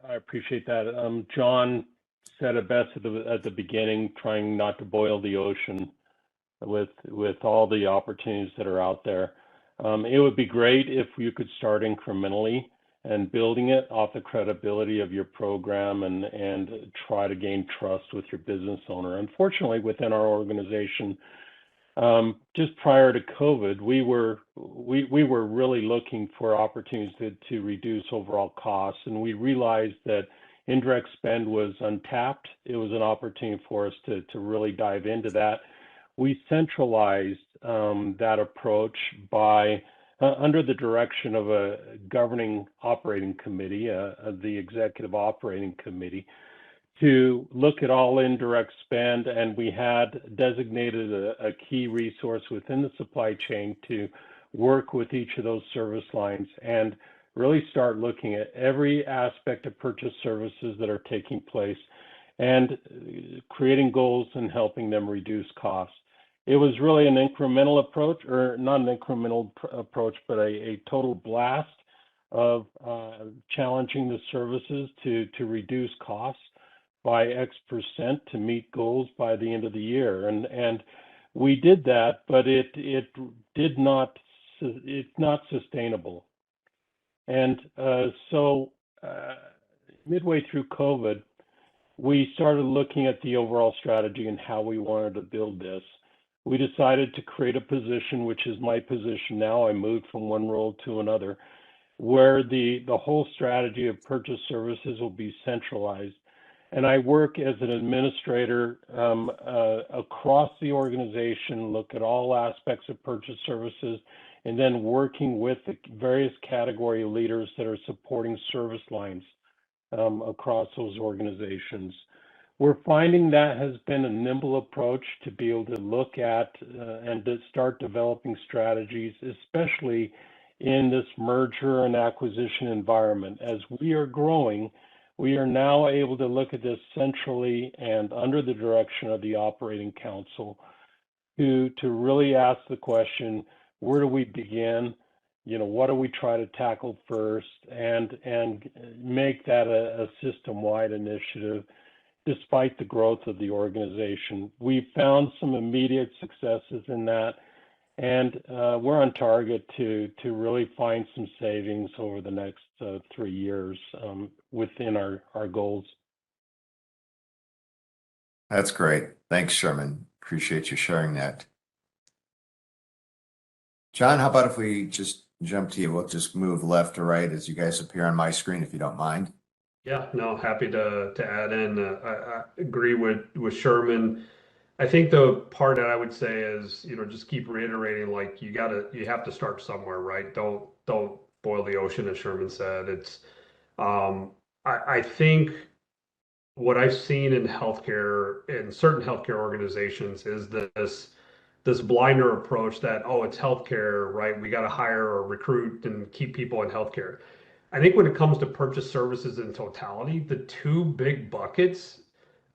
I appreciate that. John said it best at the beginning, trying not to boil the ocean with all the opportunities that are out there. It would be great if you could start incrementally and building it off the credibility of your program and try to gain trust with your business owner. Unfortunately, within our organization, just prior to COVID, we were really looking for opportunities to reduce overall costs, and we realized that indirect spend was untapped. It was an opportunity for us to really dive into that. We centralized that approach by under the direction of a governing operating committee, the executive operating committee, to look at all indirect spend, and we had designated a key resource within the supply chain to work with each of those service lines and really start looking at every aspect of purchase services that are taking place and creating goals and helping them reduce costs. It was really an incremental approach, or not an incremental approach, but a total blast of challenging the services to reduce costs by X% to meet goals by the end of the year. And we did that, but it's not sustainable. And so midway through COVID, we started looking at the overall strategy and how we wanted to build this. We decided to create a position, which is my position now. I moved from one role to another, where the whole strategy of purchase services will be centralized. And I work as an administrator across the organization, look at all aspects of purchase services, and then working with the various category leaders that are supporting service lines across those organizations. We're finding that has been a nimble approach to be able to look at and to start developing strategies, especially in this merger and acquisition environment. As we are growing, we are now able to look at this centrally and under the direction of the operating council to really ask the question, where do we begin? You know, what do we try to tackle first, and make that a system-wide initiative despite the growth of the organization. We found some immediate successes in that, and we're on target to really find some savings over the next 3 years within our goals. That's great. Thanks, Sherman. Appreciate you sharing that. John, how about if we just jump to you? We'll just move left to right as you guys appear on my screen, if you don't mind. Yeah, no, happy to add in. I agree with Sherman. I think the part that I would say is, you know, just keep reiterating, like you have to start somewhere, right? Don't boil the ocean, as Sherman said. It's I think what I've seen in healthcare, in certain healthcare organizations, is this blinder approach that, oh, it's healthcare, right? We got to hire or recruit and keep people in healthcare. I think when it comes to purchase services in totality, the two big buckets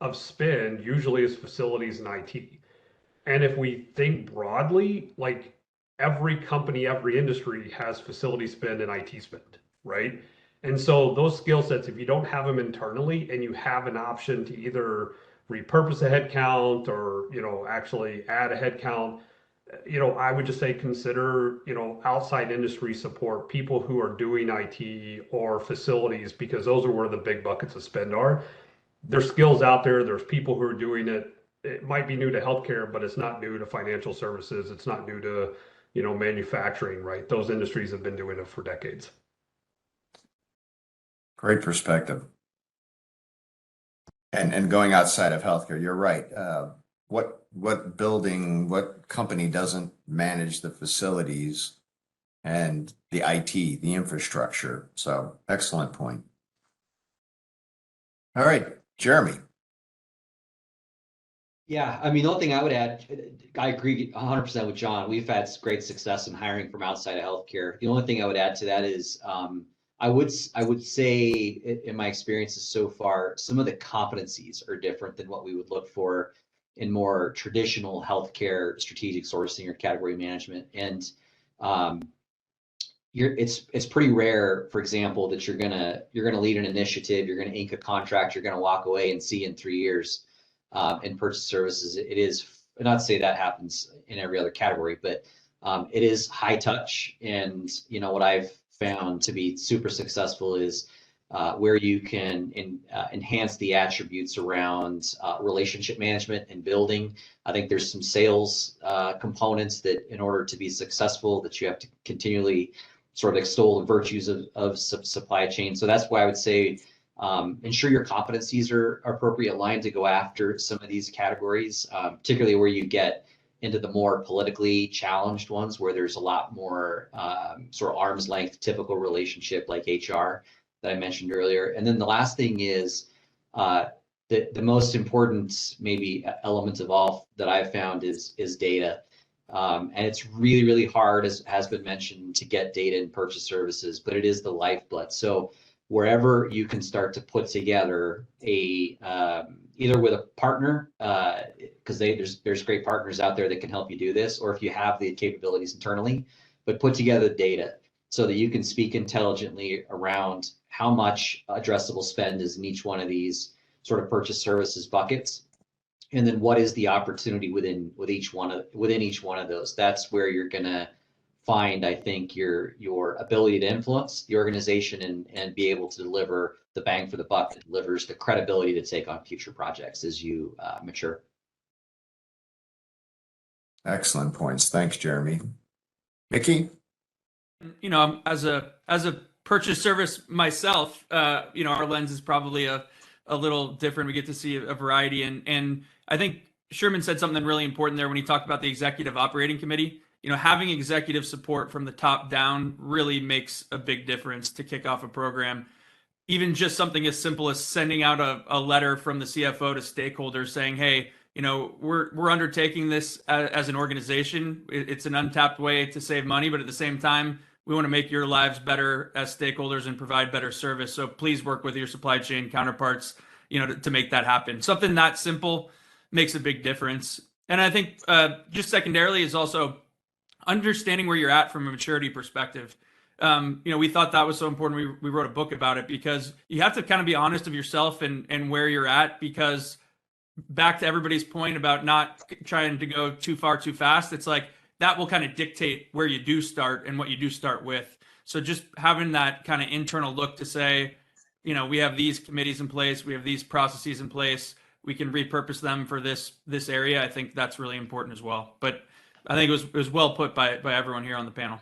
of spend usually is facilities and IT. And if we think broadly, like every company, every industry has facility spend and IT spend, right? And so those skill sets, if you don't have them internally and you have an option to either repurpose a headcount or, you know, actually add a headcount, you know, I would just say consider, you know, outside industry support, people who are doing IT or facilities, because those are where the big buckets of spend are. There's skills out there. There's people who are doing it. It might be new to healthcare, but it's not new to financial services. It's not new to, you know, manufacturing, right? Those industries have been doing it for decades. Great perspective. And going outside of healthcare, you're right. What building, what company doesn't manage the facilities and the IT, the infrastructure? So excellent point. All right, Jeremy. Yeah, I mean, the only thing I would add, I agree 100% with John. We've had great success in hiring from outside of healthcare. The only thing I would add to that is I would say in my experiences so far, some of the competencies are different than what we would look for in more traditional healthcare strategic sourcing or category management. And it's pretty rare, for example, that you're gonna lead an initiative, you're gonna ink a contract, you're gonna walk away and see in 3 years. In purchase services, it is, not to say that happens in every other category, but it is high touch. And you know what I've found to be super successful is where you can enhance the attributes around relationship management and building. I think there's some sales components that, in order to be successful, that you have to continually sort of extol the virtues of supply chain. So that's why I would say ensure your competencies are appropriately aligned to go after some of these categories, particularly where you get into the more politically challenged ones, where there's a lot more sort of arm's length typical relationship like HR that I mentioned earlier. And then the last thing is the most important maybe element of all that I've found is data. And it's really, really hard, as has been mentioned, to get data in purchase services, but it is the lifeblood. So wherever you can start to put together a either with a partner, because there's great partners out there that can help you do this, or if you have the capabilities internally, but put together data so that you can speak intelligently around how much addressable spend is in each one of these sort of purchase services buckets. And then what is the opportunity within each one of those? That's where you're gonna find, I think, your ability to influence the organization and be able to deliver the bang for the buck that delivers the credibility to take on future projects as you mature. Excellent points. Thanks, Jeremy. Mickey? You know, as a purchase service myself, you know, our lens is probably a little different. We get to see a variety, and I think Sherman said something really important there when he talked about the executive operating committee. You know, having executive support from the top down really makes a big difference to kick off a program. Even just something as simple as sending out a letter from the CFO to stakeholders saying, hey, you know, we're undertaking this as an organization. It's an untapped way to save money, but at the same time, we want to make your lives better as stakeholders and provide better service. So please work with your supply chain counterparts, you know, to make that happen. Something that simple makes a big difference. And I think just secondarily is also understanding where you're at from a maturity perspective. You know, we thought that was so important. We wrote a book about it because you have to kind of be honest of yourself and where you're at, because back to everybody's point about not trying to go too far too fast, it's like that will kind of dictate where you do start and what you do start with. So just having that kind of internal look to say, you know, we have these committees in place, we have these processes in place, we can repurpose them for this area. I think that's really important as well. But I think it was well put by everyone here on the panel.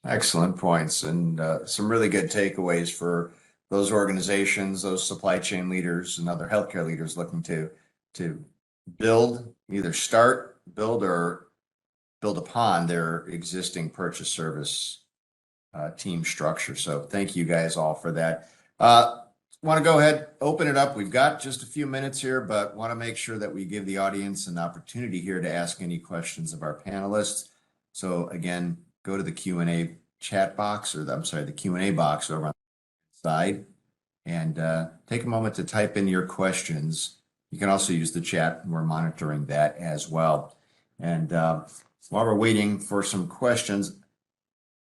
Excellent points, and some really good takeaways for those organizations, those supply chain leaders and other healthcare leaders looking to build, either start, build, or build upon their existing purchase service team structure. So thank you guys all for that. Want to go ahead, open it up. We've got just a few minutes here, but want to make sure that we give the audience an opportunity here to ask any questions of our panelists. So again, go to the Q&A chat box, or the Q&A box over on the side, and take a moment to type in your questions. You can also use the chat. We're monitoring that as well. And while we're waiting for some questions,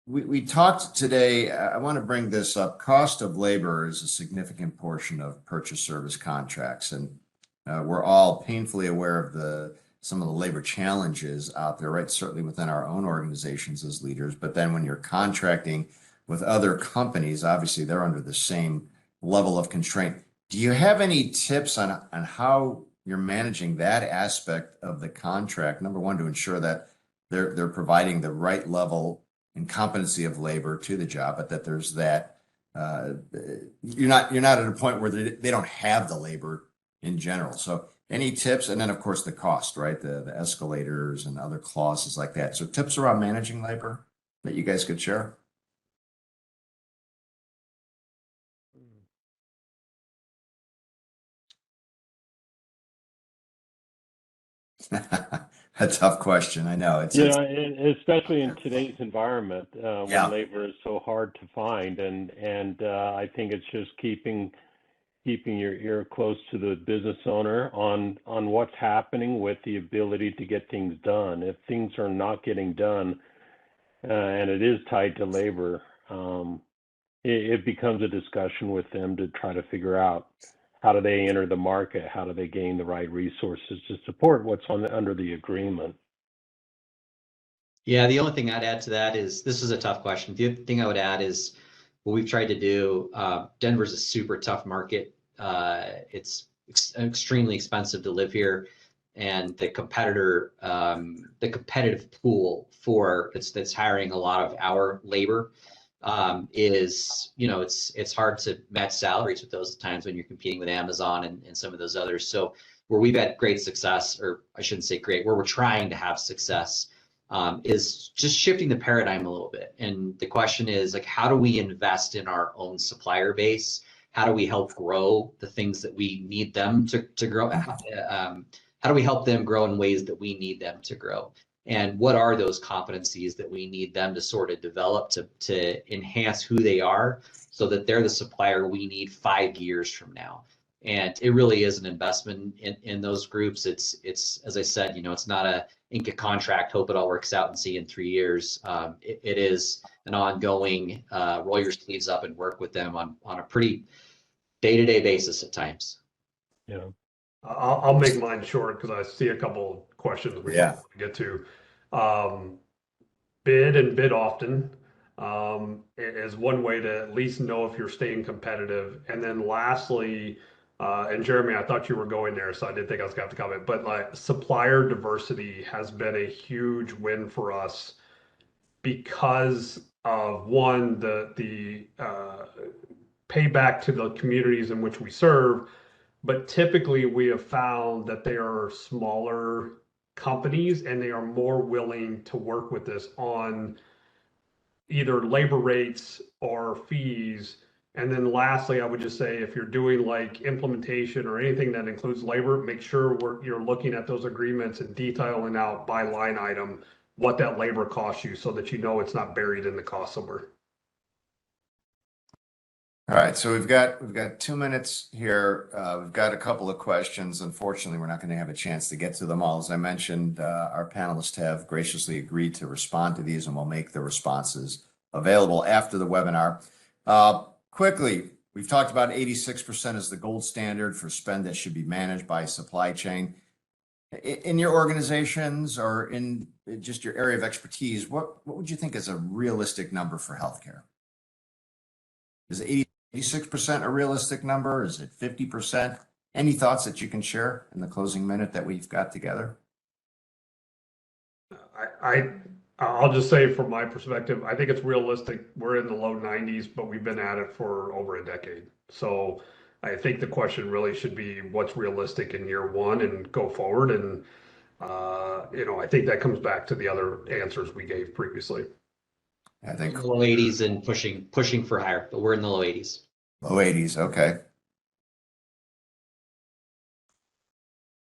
we talked today, I want to bring this up. Cost of labor is a significant portion of purchase service contracts, and we're all painfully aware of some of the labor challenges out there, right? Certainly within our own organizations as leaders, but then when you're contracting with other companies, obviously they're under the same level of constraint. Do you have any tips on how you're managing that aspect of the contract? Number one, to ensure that they're providing the right level and competency of labor to the job, but that there's that you're not at a point where they don't have the labor in general. So any tips? And then of course the cost, right? The escalators and other clauses like that. So tips around managing labor that you guys could share? A tough question. I know especially in today's environment when labor is so hard to find, and I think it's just keeping your ear close to the business owner on what's happening with the ability to get things done. If things are not getting done, and it is tied to labor, it becomes a discussion with them to try to figure out how do they enter the market, how do they gain the right resources to support what's under the agreement. Yeah, the only thing I'd add to that is, this is a tough question. The other thing I would add is what we've tried to do. Denver's a super tough market. It's extremely expensive to live here, and the competitive pool that's hiring a lot of our labor is, you know, it's hard to match salaries with those times when you're competing with Amazon and some of those others. So where we've had great success, or I shouldn't say great, where we're trying to have success, is just shifting the paradigm a little bit. And the question is, like, how do we invest in our own supplier base? How do we help grow the things that we need them to grow? How how do we help them grow in ways that we need them to grow? And what are those competencies that we need them to sort of develop to enhance who they are so that they're the supplier we need 5 years from now? And it really is an investment in those groups. It's as I said, it's not a ink a contract, hope it all works out and see you in 3 years. It is an ongoing roll your sleeves up and work with them on a pretty day-to-day basis at times. Yeah. I'll make mine short because I see a couple questions we want to get to. Bid and bid often is one way to at least know if you're staying competitive. And then lastly, and Jeremy, I thought you were going there, so I didn't think I was going to have to comment, but like supplier diversity has been a huge win for us because of one, the payback to the communities in which we serve. But typically we have found that they are smaller companies and they are more willing to work with us on either labor rates or fees. And then lastly, I would just say if you're doing like implementation or anything that includes labor, make sure you're looking at those agreements and detailing out by line item what that labor costs you so that you know it's not buried in the cost somewhere. All right, so we've got 2 minutes here. We've got a couple of questions. Unfortunately, we're not going to have a chance to get to them all. As I mentioned, our panelists have graciously agreed to respond to these, and we'll make the responses available after the webinar. Quickly, we've talked about 86% as the gold standard for spend that should be managed by supply chain. In your organizations or in just your area of expertise, what would you think is a realistic number for healthcare? Is 86% a realistic number? Is it 50%? Any thoughts that you can share in the closing minute that we've got together? I'll just say from my perspective, I think it's realistic. We're in the low 90s, but we've been at it for over a decade. So I think the question really should be what's realistic in year one and go forward. And, I think that comes back to the other answers we gave previously. I think Low 80s and pushing for higher, but we're in the low 80s. low 80s. Okay.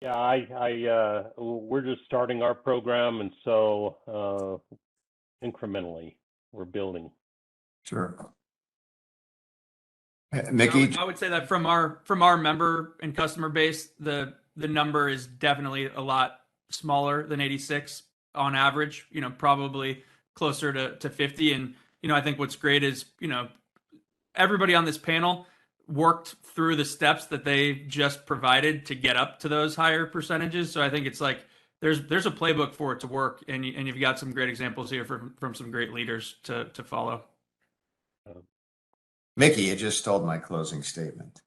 Yeah, we're just starting our program, and so incrementally we're building. Sure. Mickey? I would say that from our member and customer base, the number is definitely a lot smaller than 86 on average, probably closer to 50. And, I think what's great is, everybody on this panel worked through the steps that they just provided to get up to those higher percentages. So I think it's like there's a playbook for it to work, and you've got some great examples here from some great leaders to follow. Mickey, you just stole my closing statement.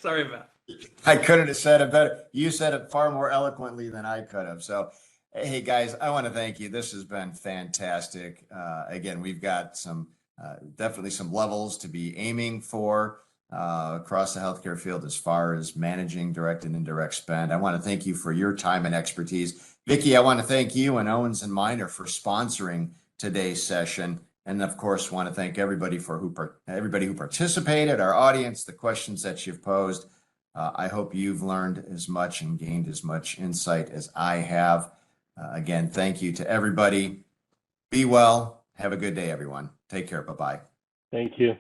Sorry about it. I couldn't have said it better. You said it far more eloquently than I could have. So, hey guys, I want to thank you. This has been fantastic. Again, we've got definitely some levels to be aiming for across the healthcare field as far as managing direct and indirect spend. I want to thank you for your time and expertise. Vicki, I want to thank you and Owens and Miner for sponsoring today's session. And of course, want to thank everybody who participated, our audience, the questions that you've posed. I hope you've learned as much and gained as much insight as I have. Again, thank you to everybody. Be well. Have a good day, everyone. Take care. Bye-bye. Thank you.